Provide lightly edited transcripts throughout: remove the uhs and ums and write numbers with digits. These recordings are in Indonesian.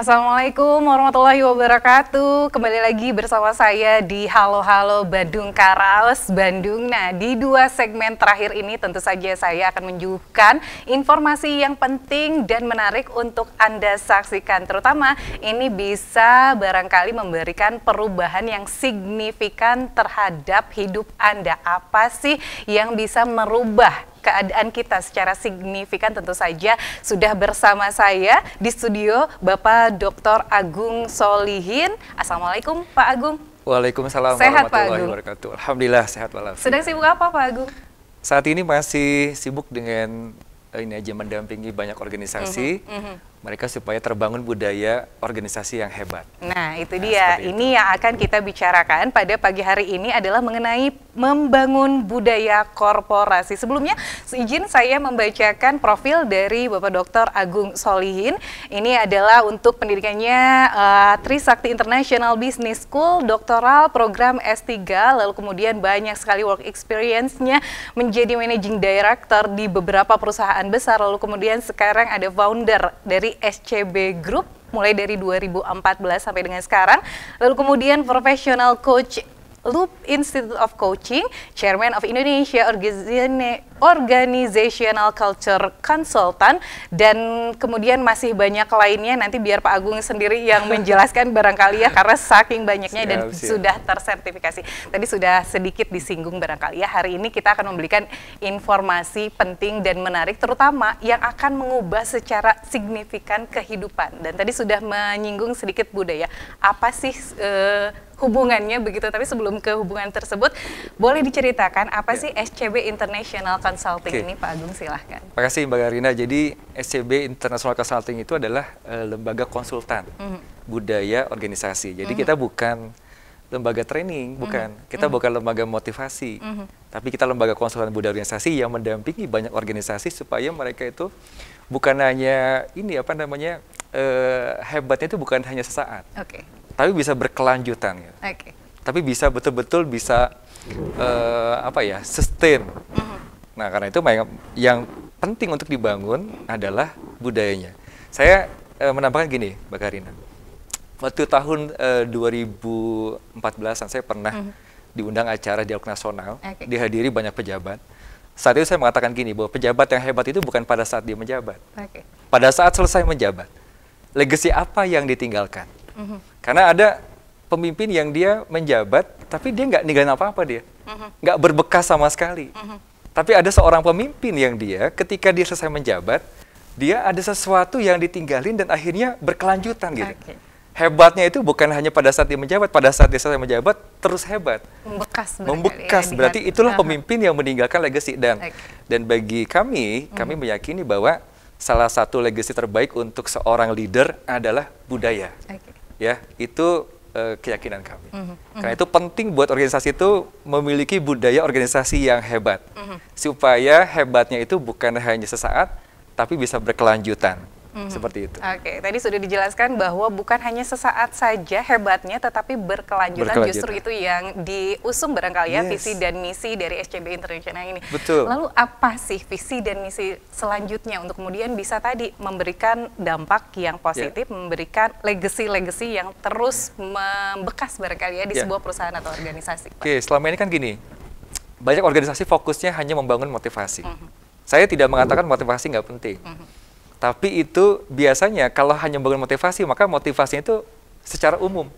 Assalamualaikum warahmatullahi wabarakatuh. Kembali lagi bersama saya di Halo Halo Bandung Karaos Bandung. Nah, di dua segmen terakhir ini tentu saja saya akan menunjukkan informasi yang penting dan menarik untuk Anda saksikan. Terutama ini bisa barangkali memberikan perubahan yang signifikan terhadap hidup Anda. Apa sih yang bisa merubah keadaan kita secara signifikan? Tentu saja sudah bersama saya di studio Bapak Dr. Agung Solihin. Assalamualaikum Pak Agung. Waalaikumsalam Sehat, warahmatullahi wabarakatuh. Alhamdulillah sehat walafiat. Sedang sibuk apa Pak Agung? Saat ini masih sibuk dengan ini aja mendampingi banyak organisasi mereka supaya terbangun budaya organisasi yang hebat. Nah, itu dia. Ini yang akan kita bicarakan pada pagi hari ini adalah mengenai membangun budaya korporasi. Sebelumnya, izin saya membacakan profil dari Bapak Dr. Agung Solihin. Ini adalah untuk pendidikannya Trisakti International Business School, doktoral, program S3, lalu kemudian banyak sekali work experience-nya menjadi managing director di beberapa perusahaan besar, lalu kemudian sekarang ada founder dari SCB Group mulai dari 2014 sampai dengan sekarang. Lalu kemudian professional coach Loop Institute of Coaching, Chairman of Indonesia Organizational Culture Consultant, dan kemudian masih banyak lainnya. Nanti biar Pak Agung sendiri yang menjelaskan barangkali ya, karena saking banyaknya dan sudah tersertifikasi. Tadi sudah sedikit disinggung barangkali ya. Hari ini kita akan memberikan informasi penting dan menarik, terutama yang akan mengubah secara signifikan kehidupan. Dan tadi sudah menyinggung sedikit budaya. Apa sih hubungannya begitu? Tapi sebelum ke hubungan tersebut, boleh diceritakan apa sih SCB International Consulting ini, Pak Agung, silahkan. Terima kasih Mbak Garina. Jadi SCB International Consulting itu adalah lembaga konsultan budaya organisasi. Jadi kita bukan lembaga training, bukan. Kita bukan lembaga motivasi, tapi kita lembaga konsultan budaya organisasi yang mendampingi banyak organisasi supaya mereka itu bukan hanya ini apa namanya hebatnya itu bukan hanya sesaat. Tapi bisa berkelanjutan, ya. Tapi bisa betul-betul bisa sustain. Nah, karena itu yang penting untuk dibangun adalah budayanya. Saya menambahkan gini, Mbak Karina. Waktu tahun 2014 saya pernah diundang acara dialog nasional, dihadiri banyak pejabat. Saat itu saya mengatakan gini, bahwa pejabat yang hebat itu bukan pada saat dia menjabat, pada saat selesai menjabat. Legasi apa yang ditinggalkan? Karena ada pemimpin yang dia menjabat, tapi dia nggak ninggalin apa-apa dia. Nggak berbekas sama sekali. Tapi ada seorang pemimpin yang dia, ketika dia selesai menjabat, dia ada sesuatu yang ditinggalin dan akhirnya berkelanjutan gitu. Hebatnya itu bukan hanya pada saat dia menjabat, pada saat dia selesai menjabat, terus hebat. Membekas, ya, berarti itulah pemimpin yang meninggalkan legasi. Dan bagi kami meyakini bahwa salah satu legasi terbaik untuk seorang leader adalah budaya. Ya, itu keyakinan kami. Karena itu penting buat organisasi itu memiliki budaya organisasi yang hebat. Supaya hebatnya itu bukan hanya sesaat, tapi bisa berkelanjutan. Seperti itu. Tadi sudah dijelaskan bahwa bukan hanya sesaat saja hebatnya, tetapi berkelanjutan. Justru itu yang diusung barangkali ya, visi dan misi dari SCB International ini. Betul. Lalu apa sih visi dan misi selanjutnya untuk kemudian bisa tadi memberikan dampak yang positif, memberikan legacy-legacy yang terus membekas barangkali ya di sebuah perusahaan atau organisasi? Selama ini kan gini, banyak organisasi fokusnya hanya membangun motivasi. Saya tidak mengatakan motivasi nggak penting. Tapi itu biasanya kalau hanya membangun motivasi, maka motivasinya itu secara umum,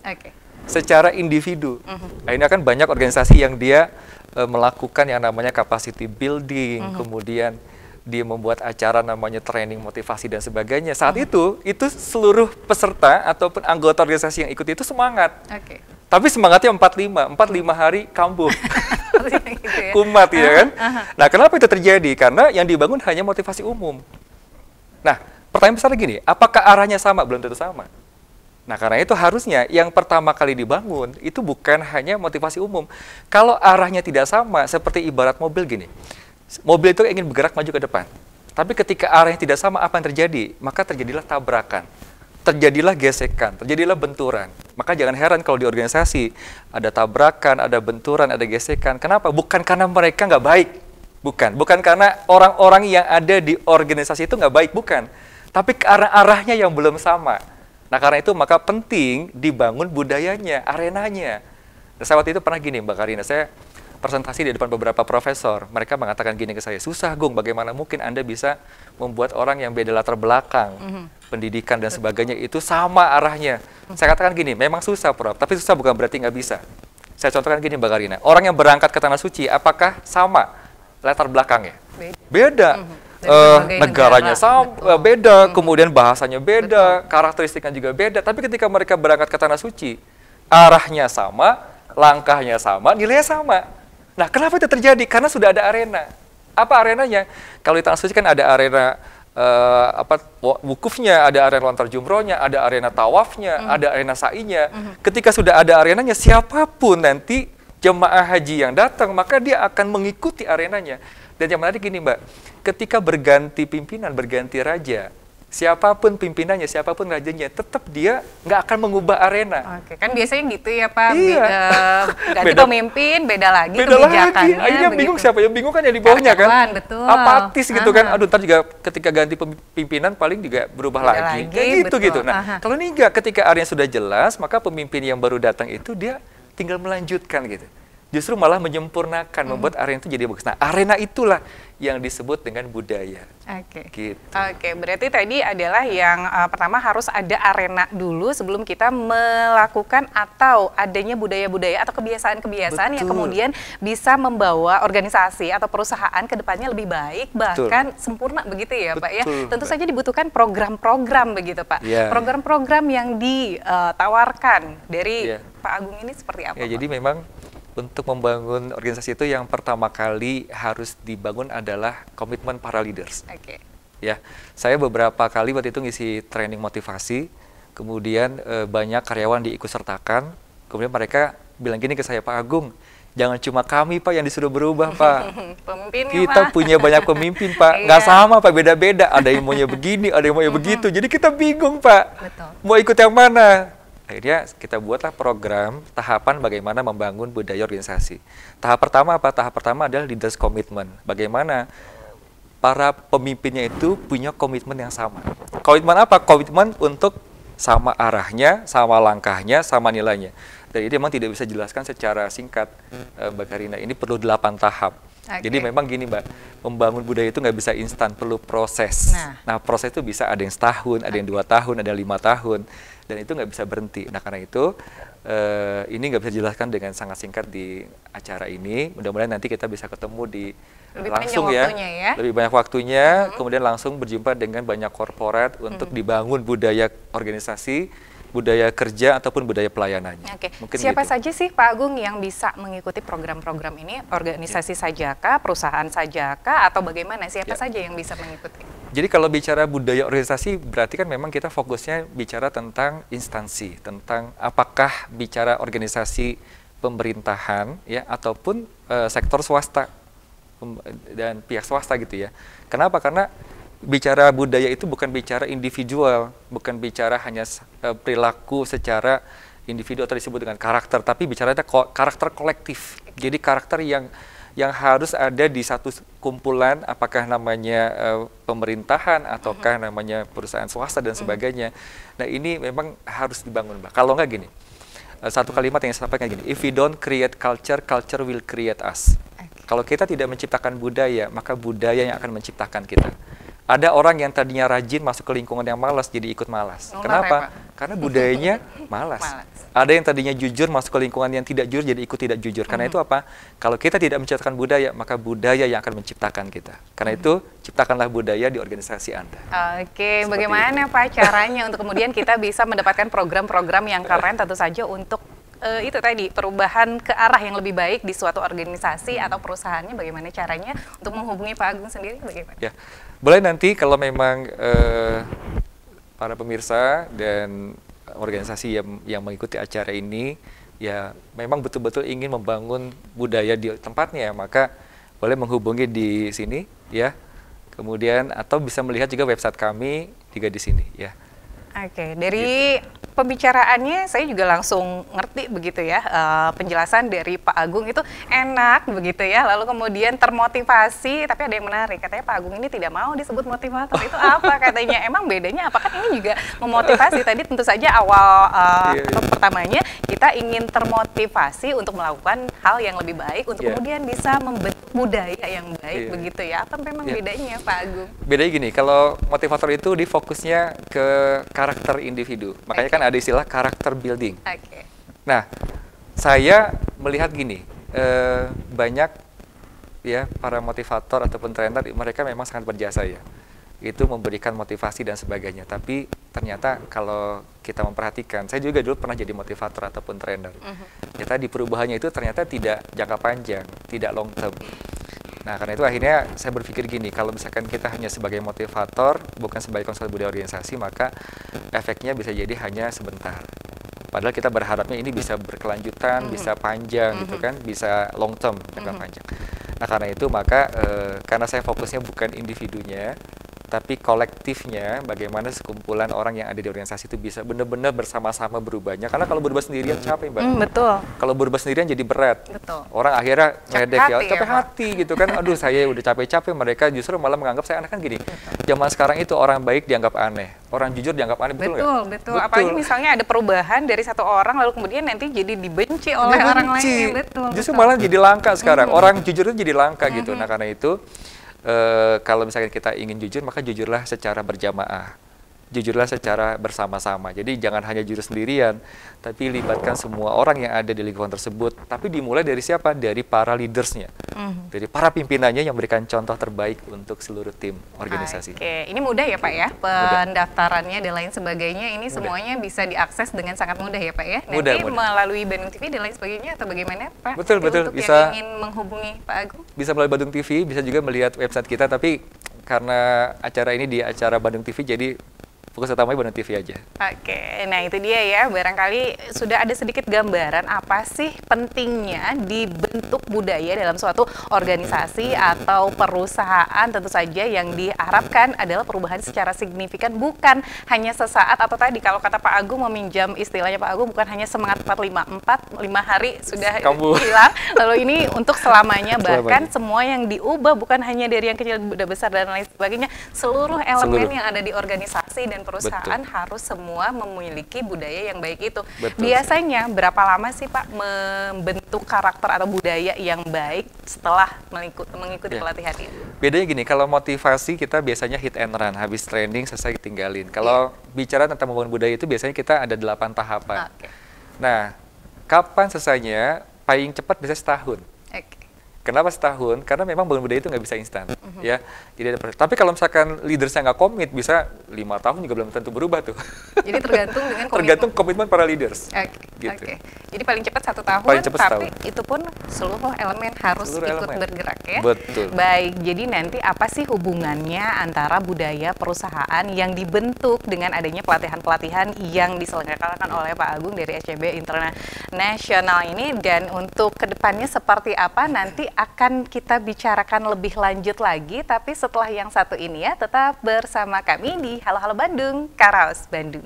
secara individu. Akhirnya kan banyak organisasi yang dia melakukan yang namanya capacity building, kemudian dia membuat acara namanya training motivasi dan sebagainya. Saat itu seluruh peserta ataupun anggota organisasi yang ikut itu semangat. Tapi semangatnya 45 hari kambuh. Kumat ya kan? Nah, kenapa itu terjadi? Karena yang dibangun hanya motivasi umum. Nah, pertanyaan besar gini, apakah arahnya sama? Belum tentu sama. Nah, karena itu harusnya yang pertama kali dibangun itu bukan hanya motivasi umum. Kalau arahnya tidak sama, seperti ibarat mobil gini. Mobil itu ingin bergerak maju ke depan. Tapi ketika arahnya tidak sama, apa yang terjadi? Maka terjadilah tabrakan, terjadilah gesekan, terjadilah benturan. Maka jangan heran kalau di organisasi ada tabrakan, ada benturan, ada gesekan. Kenapa? Bukan karena mereka nggak baik. Bukan karena orang-orang yang ada di organisasi itu nggak baik, bukan. Tapi ke arah-arahnya yang belum sama. Nah, karena itu maka penting dibangun budayanya, arenanya. Nah, saya waktu itu pernah gini, Mbak Karina, saya presentasi di depan beberapa profesor. Mereka mengatakan gini ke saya, susah Gung, bagaimana mungkin Anda bisa membuat orang yang beda latar belakang, pendidikan dan sebagainya itu sama arahnya. Saya katakan gini, memang susah Prof, tapi susah bukan berarti nggak bisa. Saya contohkan gini Mbak Karina, orang yang berangkat ke Tanah Suci, apakah sama latar belakangnya? Beda. Negaranya sama, beda, kemudian bahasanya beda, karakteristiknya juga beda. Tapi ketika mereka berangkat ke Tanah Suci, arahnya sama, langkahnya sama, nilainya sama. Nah, kenapa itu terjadi? Karena sudah ada arena. Apa arenanya? Kalau di Tanah Suci kan ada arena wukufnya, ada arena lontar jumrohnya, ada arena tawafnya, ada arena sa'inya. Ketika sudah ada arenanya, siapapun nanti jemaah haji yang datang, maka dia akan mengikuti arenanya. Dan yang menarik gini Mbak, ketika berganti pimpinan, berganti raja, siapapun pimpinannya, siapapun rajanya, tetap dia nggak akan mengubah arena. Oke, kan biasanya gitu ya Pak, Iya. ganti pemimpin, beda lagi kebijakannya. Akhirnya bingung siapa yang bingung kan yang di bawahnya kan, betul. apatis gitu kan. Aduh, ntar juga ketika ganti pimpinan paling juga berubah lagi. Kayak gitu. Nah, kalau ini enggak, ketika arenanya sudah jelas, maka pemimpin yang baru datang itu dia tinggal melanjutkan gitu. Justru malah menyempurnakan, membuat arena itu jadi bagus. Nah, arena itulah yang disebut dengan budaya. Oke. Gitu. Oke, berarti tadi adalah yang pertama harus ada arena dulu sebelum kita melakukan atau adanya budaya-budaya atau kebiasaan-kebiasaan yang kemudian bisa membawa organisasi atau perusahaan ke depannya lebih baik, bahkan sempurna begitu ya Pak ya. Tentu saja dibutuhkan program-program begitu Pak. Program-program yang ditawarkan dari Pak Agung ini seperti apa? Ya, jadi memang untuk membangun organisasi itu yang pertama kali harus dibangun adalah komitmen para leaders. Oke. Ya, saya beberapa kali waktu itu ngisi training motivasi, kemudian banyak karyawan diikutsertakan, kemudian mereka bilang gini ke saya, Pak Agung, jangan cuma kami Pak yang disuruh berubah Pak. Kita punya banyak pemimpin Pak, nggak sama Pak, beda-beda. Ada yang maunya begini, ada yang maunya begitu. Jadi kita bingung Pak, mau ikut yang mana? Akhirnya kita buatlah program tahapan bagaimana membangun budaya organisasi. Tahap pertama apa? Tahap pertama adalah leaders commitment. Bagaimana para pemimpinnya itu punya komitmen yang sama. Komitmen apa? Komitmen untuk sama arahnya, sama langkahnya, sama nilainya. Dan ini memang tidak bisa dijelaskan secara singkat, Mbak Karina. Ini perlu 8 tahap. Jadi memang gini Mbak, membangun budaya itu nggak bisa instan, perlu proses. Nah, proses itu bisa ada yang setahun, ada yang 2 tahun, ada yang 5 tahun. Dan itu nggak bisa berhenti. Nah, karena itu ini nggak bisa dijelaskan dengan sangat singkat di acara ini. Mudah-mudahan nanti kita bisa ketemu di langsung ya, lebih banyak waktunya, kemudian langsung berjumpa dengan banyak korporat untuk dibangun budaya organisasi, budaya kerja ataupun budaya pelayanannya. Oke. Siapa saja sih Pak Agung yang bisa mengikuti program-program ini? Organisasi sajakah, perusahaan sajakah, atau bagaimana? Siapa saja yang bisa mengikuti? Jadi kalau bicara budaya organisasi berarti kan memang kita fokusnya bicara tentang instansi, tentang apakah bicara organisasi pemerintahan ya ataupun sektor swasta dan pihak swasta gitu ya. Kenapa? Karena bicara budaya itu bukan bicara individual, bukan bicara hanya perilaku secara individu atau disebut dengan karakter, tapi bicara karakter kolektif. Jadi karakter yang harus ada di satu kumpulan, apakah namanya pemerintahan ataukah namanya perusahaan swasta dan sebagainya. Nah, ini memang harus dibangun, Mbak. Kalau nggak gini, satu kalimat yang saya sampaikan gini, if we don't create culture, culture will create us. Kalau kita tidak menciptakan budaya, maka budaya yang akan menciptakan kita. Ada orang yang tadinya rajin masuk ke lingkungan yang malas jadi ikut malas. Kenapa? Karena budayanya malas. Ada yang tadinya jujur masuk ke lingkungan yang tidak jujur jadi ikut tidak jujur. Karena itu apa? Kalau kita tidak menciptakan budaya, maka budaya yang akan menciptakan kita. Karena itu ciptakanlah budaya di organisasi Anda. Oke, bagaimana Pak caranya untuk kemudian kita bisa mendapatkan program-program yang keren tentu saja untuk itu tadi perubahan ke arah yang lebih baik di suatu organisasi atau perusahaannya, bagaimana caranya untuk menghubungi Pak Agung sendiri bagaimana? Ya, boleh nanti kalau memang para pemirsa dan organisasi yang mengikuti acara ini ya memang betul-betul ingin membangun budaya di tempatnya, maka boleh menghubungi di sini ya. Kemudian atau bisa melihat juga website kami juga di sini ya. Oke, dari pembicaraannya saya juga langsung ngerti begitu ya, penjelasan dari Pak Agung itu enak begitu ya, lalu kemudian termotivasi, tapi ada yang menarik, katanya Pak Agung ini tidak mau disebut motivator, itu apa katanya, emang bedanya apa? Kan ini juga memotivasi, tadi tentu saja awal pertamanya kita ingin termotivasi untuk melakukan hal yang lebih baik, untuk kemudian bisa membentuk budaya yang baik begitu ya, apa memang bedanya Pak Agung? Bedanya gini, kalau motivator itu difokusnya ke karakter individu. Makanya kan ada istilah karakter building. Nah, saya melihat gini, banyak ya para motivator ataupun trainer, mereka memang sangat berjasa ya. Itu memberikan motivasi dan sebagainya. Tapi ternyata kalau kita memperhatikan, saya juga dulu pernah jadi motivator ataupun trainer. Kita di perubahannya itu ternyata tidak jangka panjang, tidak long term. Nah, karena itu akhirnya saya berpikir gini, kalau misalkan kita hanya sebagai motivator, bukan sebagai konsultan budaya organisasi, maka efeknya bisa jadi hanya sebentar. Padahal kita berharapnya ini bisa berkelanjutan, bisa panjang gitu kan, bisa long term, jangka panjang. Nah, karena itu maka karena saya fokusnya bukan individunya, tapi kolektifnya, bagaimana sekumpulan orang yang ada di organisasi itu bisa benar-benar bersama-sama berubahnya. Karena kalau berubah sendirian capek, Mbak. Betul. Kalau berubah sendirian jadi berat. Betul. Orang akhirnya ngedek ya, capek ya, hati gitu kan. Aduh, saya udah capek-capek, mereka justru malah menganggap saya aneh. Kan gini. Zaman sekarang itu orang baik dianggap aneh, orang jujur dianggap aneh, betul nggak? Betul. Apalagi misalnya ada perubahan dari satu orang, lalu kemudian nanti jadi dibenci oleh orang lain. Betul. Justru malah jadi langka sekarang. Orang jujur itu jadi langka gitu. Nah, karena itu kalau misalkan kita ingin jujur, maka jujurlah secara berjamaah, jujurlah secara bersama-sama. Jadi jangan hanya jujur sendirian, tapi libatkan semua orang yang ada di lingkungan tersebut. Tapi dimulai dari siapa? Dari para leadersnya, dari para pimpinannya yang memberikan contoh terbaik untuk seluruh tim organisasi. Oke, ini mudah ya Pak ya, pendaftarannya dan lain sebagainya, ini semuanya bisa diakses dengan sangat mudah ya Pak ya? Nanti melalui Bandung TV dan lain sebagainya atau bagaimana Pak? Betul. Untuk Bisa, yang ingin menghubungi Pak Agung? Bisa melalui Bandung TV, bisa juga melihat website kita, tapi karena acara ini di acara Bandung TV, jadi fokus utamanya Bandung TV aja. Oke, nah itu dia ya, barangkali sudah ada sedikit gambaran apa sih pentingnya dibentuk budaya dalam suatu organisasi atau perusahaan. Tentu saja yang diharapkan adalah perubahan secara signifikan, bukan hanya sesaat atau tadi kalau kata Pak Agung, meminjam istilahnya Pak Agung, bukan hanya semangat 454, 5 hari sudah hilang, lalu ini untuk selamanya, bahkan semua yang diubah bukan hanya dari yang kecil udah besar dan lain sebagainya, seluruh elemen yang ada di organisasi dan perusahaan harus semua memiliki budaya yang baik itu. Biasanya berapa lama sih Pak membentuk karakter atau budaya yang baik setelah mengikuti pelatihan ini? Bedanya gini, kalau motivasi kita biasanya hit and run, habis training selesai tinggalin. Kalau bicara tentang membangun budaya itu biasanya kita ada 8 tahapan. Nah, kapan selesainya? Paling cepat bisa setahun. Kenapa setahun? Karena memang bangun budaya itu nggak bisa instan, ya. Jadi ada proses. Tapi kalau misalkan leadersnya nggak komit, bisa 5 tahun juga belum tentu berubah tuh. Jadi tergantung dengan tergantung komitmen para leaders. Gitu. Jadi paling cepat 1 tahun, paling cepat tapi itu pun seluruh elemen harus ikut bergerak ya. Betul. Baik, jadi nanti apa sih hubungannya antara budaya perusahaan yang dibentuk dengan adanya pelatihan-pelatihan yang diselenggarakan oleh Pak Agung dari SCB International ini, dan untuk kedepannya seperti apa nanti akan kita bicarakan lebih lanjut lagi, tapi setelah yang satu ini ya, tetap bersama kami di Halo Halo Bandung, Karaos Bandung.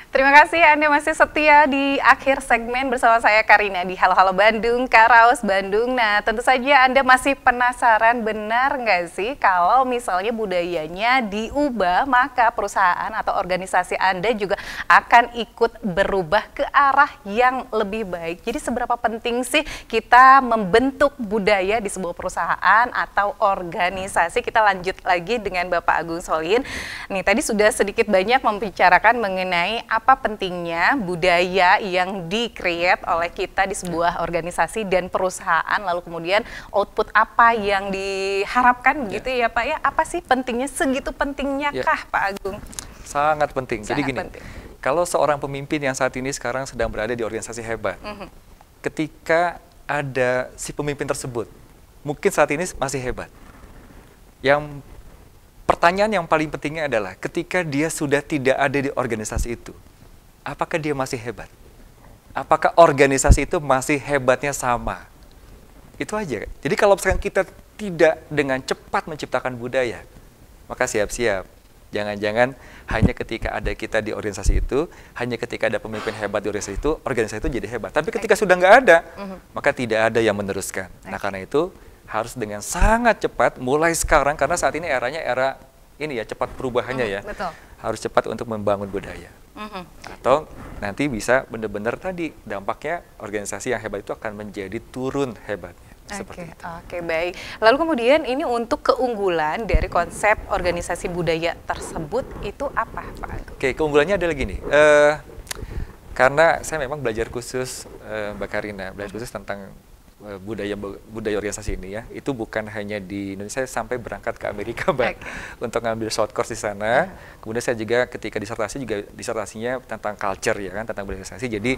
Terima kasih Anda masih setia di akhir segmen bersama saya Karina di Halo Halo Bandung, Karaos Bandung. Nah, tentu saja Anda masih penasaran, benar nggak sih kalau misalnya budayanya diubah, maka perusahaan atau organisasi Anda juga akan ikut berubah ke arah yang lebih baik. Jadi seberapa penting sih kita membentuk budaya di sebuah perusahaan atau organisasi? Kita lanjut lagi dengan Bapak Agung Solihin. Nih, tadi sudah sedikit banyak membicarakan mengenai apa pentingnya budaya yang di-create oleh kita di sebuah organisasi dan perusahaan, lalu kemudian output apa yang diharapkan begitu ya Pak ya? Apa sih pentingnya, segitu pentingnya kah Pak Agung? Sangat penting. Sangat Jadi gini, penting. kalau seorang pemimpin yang saat ini sekarang sedang berada di organisasi hebat, ketika ada si pemimpin tersebut, mungkin saat ini masih hebat. Yang pertanyaan yang paling pentingnya adalah ketika dia sudah tidak ada di organisasi itu, apakah dia masih hebat? Apakah organisasi itu masih hebatnya sama? Itu aja. Jadi kalau misalkan kita tidak dengan cepat menciptakan budaya, maka siap-siap. Jangan-jangan hanya ketika ada kita di organisasi itu, hanya ketika ada pemimpin hebat di organisasi itu jadi hebat. Tapi ketika sudah nggak ada, maka tidak ada yang meneruskan. Nah karena itu, harus dengan sangat cepat mulai sekarang, karena saat ini eranya era ini ya, cepat perubahannya ya. Betul. Harus cepat untuk membangun budaya. Atau nanti bisa benar-benar tadi dampaknya organisasi yang hebat itu akan menjadi turun hebatnya. Seperti itu. Oke, baik. Lalu kemudian ini untuk keunggulan dari konsep organisasi budaya tersebut itu apa Pak Agung? Oke, keunggulannya adalah gini. Karena saya memang belajar khusus Mbak Karina, belajar khusus tentang budaya organisasi ini ya, itu bukan hanya di Indonesia, saya sampai berangkat ke Amerika Mbak untuk ngambil short course di sana. Kemudian saya juga ketika disertasi juga disertasinya tentang culture ya kan, tentang budaya organisasi. Jadi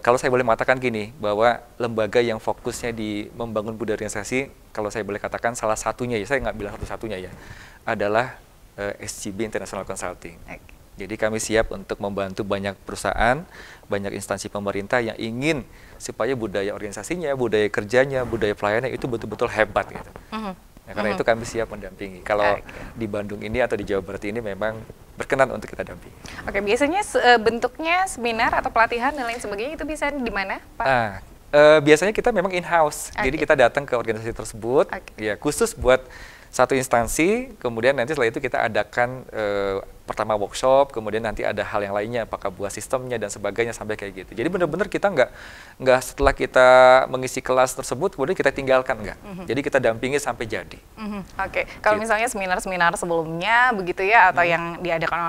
kalau saya boleh mengatakan gini, bahwa lembaga yang fokusnya di membangun budaya organisasi, kalau saya boleh katakan salah satunya ya, saya nggak bilang satu-satunya ya, adalah SCB International Consulting. Jadi kami siap untuk membantu banyak perusahaan, banyak instansi pemerintah yang ingin supaya budaya organisasinya, budaya kerjanya, budaya pelayanannya itu betul-betul hebat gitu. Nah, karena itu kami siap mendampingi. Kalau di Bandung ini atau di Jawa Barat ini memang berkenan untuk kita dampingi. Oke, biasanya bentuknya seminar atau pelatihan dan lain sebagainya itu bisa di mana, Pak? Biasanya kita memang in-house. Jadi kita datang ke organisasi tersebut, ya khusus buat satu instansi, kemudian nanti setelah itu kita adakan pertama workshop, kemudian nanti ada hal yang lainnya, apakah buat sistemnya dan sebagainya sampai kayak gitu. Jadi benar-benar kita nggak setelah kita mengisi kelas tersebut, kemudian kita tinggalkan, nggak. Jadi kita dampingi sampai jadi. Oke, kalau misalnya seminar-seminar sebelumnya begitu ya, atau yang diadakan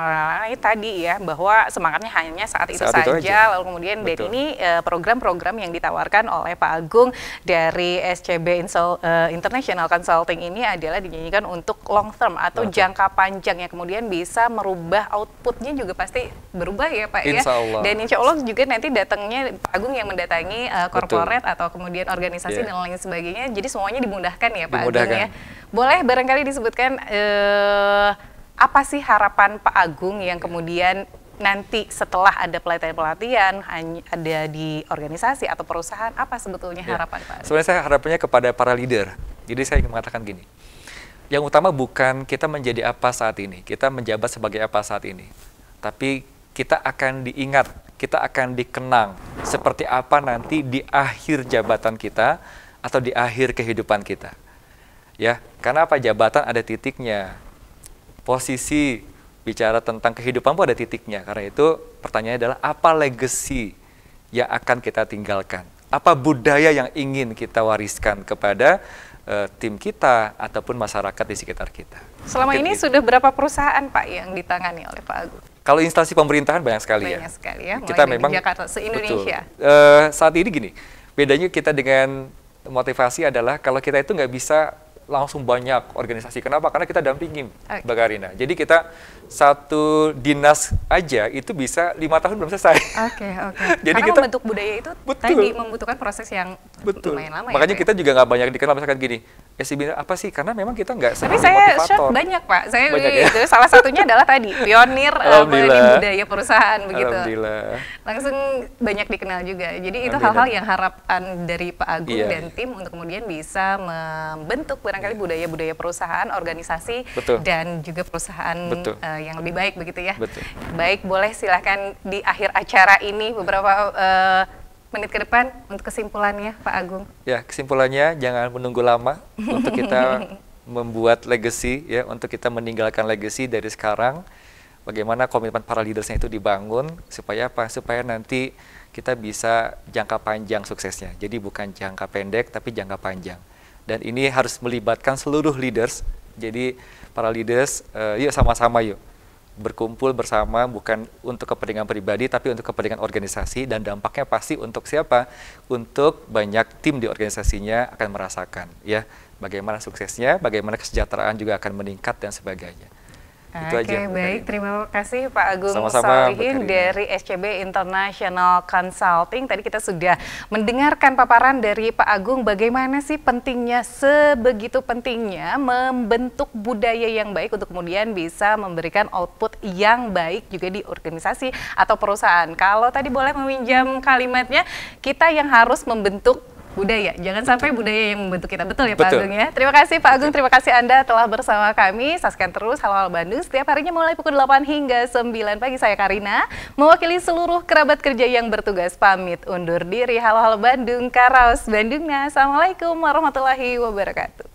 oleh tadi ya, bahwa semangatnya hanya saat itu saja, lalu kemudian dari ini program-program yang ditawarkan oleh Pak Agung dari SCB International Consulting ini adalah dinyanyikan untuk long term atau jangka panjang yang kemudian bisa merubah outputnya juga pasti berubah ya Pak ya. Dan insya Allah juga nanti datangnya Pak Agung yang mendatangi corporate atau kemudian organisasi dan lain sebagainya. Jadi semuanya dimudahkan ya Pak Agung ya. Boleh barangkali disebutkan apa sih harapan Pak Agung yang kemudian nanti setelah ada pelatihan-pelatihan ada di organisasi atau perusahaan, apa sebetulnya harapan Pak Agung? Sebenarnya saya harapannya kepada para leader. Jadi saya ingin mengatakan gini. Yang utama bukan kita menjadi apa saat ini, kita menjabat sebagai apa saat ini. Tapi kita akan diingat, kita akan dikenang seperti apa nanti di akhir jabatan kita atau di akhir kehidupan kita. Ya, karena apa? Jabatan ada titiknya. Posisi bicara tentang kehidupan pun ada titiknya. Karena itu pertanyaannya adalah apa legacy yang akan kita tinggalkan? Apa budaya yang ingin kita wariskan kepada tim kita ataupun masyarakat di sekitar kita. Selama ini sudah berapa perusahaan Pak yang ditangani oleh Pak Agung? Kalau instansi pemerintahan banyak sekali ya. Banyak sekali ya. Kita memang Jakarta, se-Indonesia. Saat ini gini, bedanya kita dengan motivasi adalah kalau kita itu nggak bisa langsung banyak organisasi. Kenapa? Karena kita dampingin Mbak Karina. Jadi kita satu dinas aja itu bisa 5 tahun belum selesai. Jadi karena kita membentuk budaya itu tadi membutuhkan proses yang lumayan lama. Makanya kita juga nggak banyak dikenal misalkan gini. SCB apa sih? Karena memang kita nggak tapi saya short banyak Pak. Saya itu salah satunya adalah tadi pionir di budaya perusahaan begitu. Alhamdulillah. Langsung banyak dikenal juga. Jadi itu hal-hal yang harapan dari Pak Agung dan tim untuk kemudian bisa membentuk barangkali budaya-budaya perusahaan, organisasi dan juga perusahaan yang lebih baik begitu ya. Baik, boleh silahkan di akhir acara ini beberapa menit ke depan untuk kesimpulannya Pak Agung. Ya, kesimpulannya jangan menunggu lama untuk kita membuat legacy ya, untuk kita meninggalkan legacy dari sekarang. Bagaimana komitmen para leadersnya itu dibangun supaya apa? Supaya nanti kita bisa jangka panjang suksesnya. Jadi bukan jangka pendek tapi jangka panjang. Dan ini harus melibatkan seluruh leaders. Jadi para leaders yuk sama-sama yuk berkumpul bersama bukan untuk kepentingan pribadi tapi untuk kepentingan organisasi, dan dampaknya pasti untuk siapa? Untuk banyak tim di organisasinya akan merasakan ya bagaimana suksesnya, bagaimana kesejahteraan juga akan meningkat dan sebagainya. Itu Oke, aja. baik. Terima kasih Pak Agung Sama-sama, Solihin Bu Karina. dari SCB International Consulting. Tadi kita sudah mendengarkan paparan dari Pak Agung bagaimana sih pentingnya, sebegitu pentingnya membentuk budaya yang baik untuk kemudian bisa memberikan output yang baik juga di organisasi atau perusahaan. Kalau tadi boleh meminjam kalimatnya, kita yang harus membentuk budaya, jangan sampai budaya yang membentuk kita. Betul ya Pak Betul. Agung ya? Terima kasih Pak Agung, terima kasih Anda telah bersama kami. Saksikan terus Halo Halo Bandung setiap harinya mulai pukul 8 hingga 9 pagi. Saya Karina, mewakili seluruh kerabat kerja yang bertugas pamit undur diri. Halo Halo Bandung, Karaos Bandungna. Assalamualaikum warahmatullahi wabarakatuh.